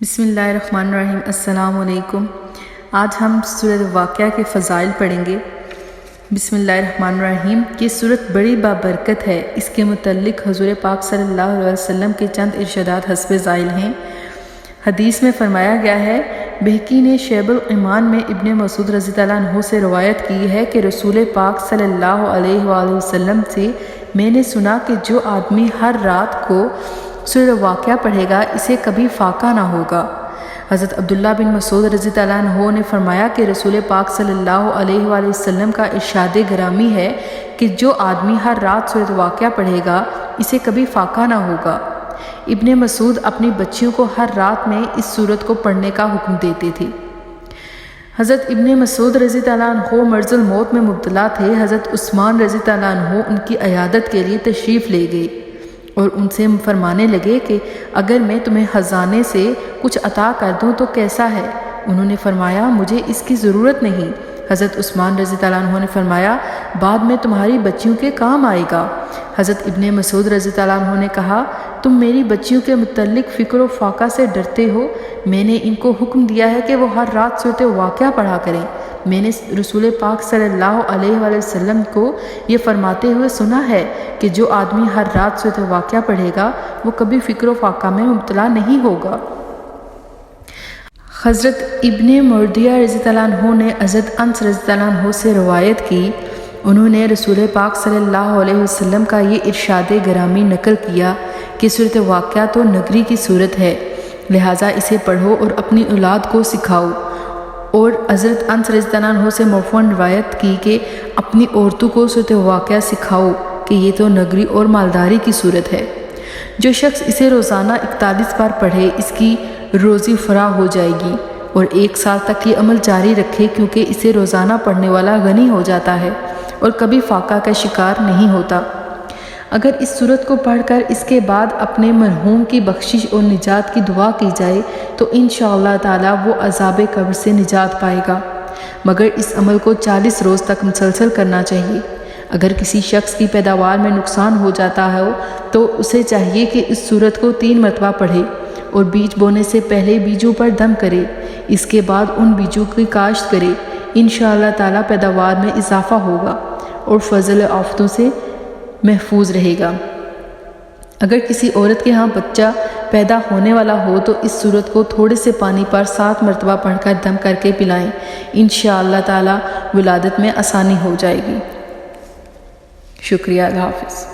بسم اللہ الرحمن الرحیم۔ السلام علیکم۔ آج ہم سورۃ واقعہ کے فضائل پڑھیں گے۔ بسم اللہ الرحمن الرحیم۔ یہ سورت بڑی بابرکت ہے۔ اس کے متعلق حضور پاک صلی اللہ علیہ وسلم کے چند ارشادات حسب ذیل ہیں۔ حدیث میں فرمایا گیا ہے، بہقی نے شعب الایمان میں ابن مسعود رضی اللہ عنہ سے روایت کی ہے کہ رسول پاک صلی اللہ علیہ وآلہ وسلم سے میں نے سنا کہ جو آدمی ہر رات کو سورۃ واقعہ پڑھے گا اسے کبھی فاقہ نہ ہوگا۔ حضرت عبداللہ بن مسعود رضی اللہ عنہ نے فرمایا کہ رسول پاک صلی اللہ علیہ وآلہ وسلم کا ارشاد گرامی ہے کہ جو آدمی ہر رات سورۃ واقعہ پڑھے گا اسے کبھی فاقہ نہ ہوگا۔ ابن مسعود اپنی بچیوں کو ہر رات میں اس سورت کو پڑھنے کا حکم دیتے تھے۔ حضرت ابن مسعود رضی اللہ عنہ مرض الموت میں مبتلا تھے۔ حضرت عثمان رضی اللہ عنہ ان کی عیادت کے لیے تشریف لے گئے اور ان سے فرمانے لگے کہ اگر میں تمہیں خزانے سے کچھ عطا کر دوں تو کیسا ہے؟ انہوں نے فرمایا مجھے اس کی ضرورت نہیں۔ حضرت عثمان رضی اللہ عنہ نے فرمایا بعد میں تمہاری بچیوں کے کام آئے گا۔ حضرت ابن مسعود رضی اللہ عنہ نے کہا تم میری بچیوں کے متعلق فکر و فاقہ سے ڈرتے ہو؟ میں نے ان کو حکم دیا ہے کہ وہ ہر رات سورۃ واقعہ پڑھا کریں۔ میں نے رسول پاک صلی اللہ علیہ وآلہ وسلم کو یہ فرماتے ہوئے سنا ہے کہ جو آدمی ہر رات سورۃ واقعہ پڑھے گا وہ کبھی فکر و فاقہ میں مبتلا نہیں ہوگا۔ حضرت ابن مردیہ رضی اللہ عنہ نے حضرت انس رضی اللہ عنہ سے روایت کی، انہوں نے رسول پاک صلی اللہ علیہ وسلم کا یہ ارشاد گرامی نقل کیا کہ سورۃ واقعہ تو نگری کی صورت ہے، لہٰذا اسے پڑھو اور اپنی اولاد کو سکھاؤ۔ اور حضرت انس رضی اللہ عنہ سے مرفوعاً روایت کی کہ اپنی عورتوں کو سورۃ واقعہ سکھاؤ کہ یہ تو نگری اور مالداری کی صورت ہے۔ جو شخص اسے روزانہ 41 بار پڑھے اس کی روزی فراہ ہو جائے گی اور 1 سال تک یہ عمل جاری رکھے، کیونکہ اسے روزانہ پڑھنے والا غنی ہو جاتا ہے اور کبھی فاقہ کا شکار نہیں ہوتا۔ اگر اس صورت کو پڑھ کر اس کے بعد اپنے مرحوم کی بخشش اور نجات کی دعا کی جائے تو انشاءاللہ تعالی وہ عذاب قبر سے نجات پائے گا، مگر اس عمل کو 40 روز تک مسلسل کرنا چاہیے۔ اگر کسی شخص کی پیداوار میں نقصان ہو جاتا ہے تو اسے چاہیے کہ اس صورت کو 3 مرتبہ پڑھے اور بیج بونے سے پہلے بیجوں پر دم کرے، اس کے بعد ان بیجوں کی کاشت کرے۔ انشاءاللہ تعالی پیداوار میں اضافہ ہوگا اور فضل آفتوں سے محفوظ رہے گا۔ اگر کسی عورت کے ہاں بچہ پیدا ہونے والا ہو تو اس صورت کو تھوڑے سے پانی پر 7 مرتبہ پڑھ کر دم کر کے پلائیں، انشاءاللہ تعالی ولادت میں آسانی ہو جائے گی۔ شکریہ، اللہ حافظ۔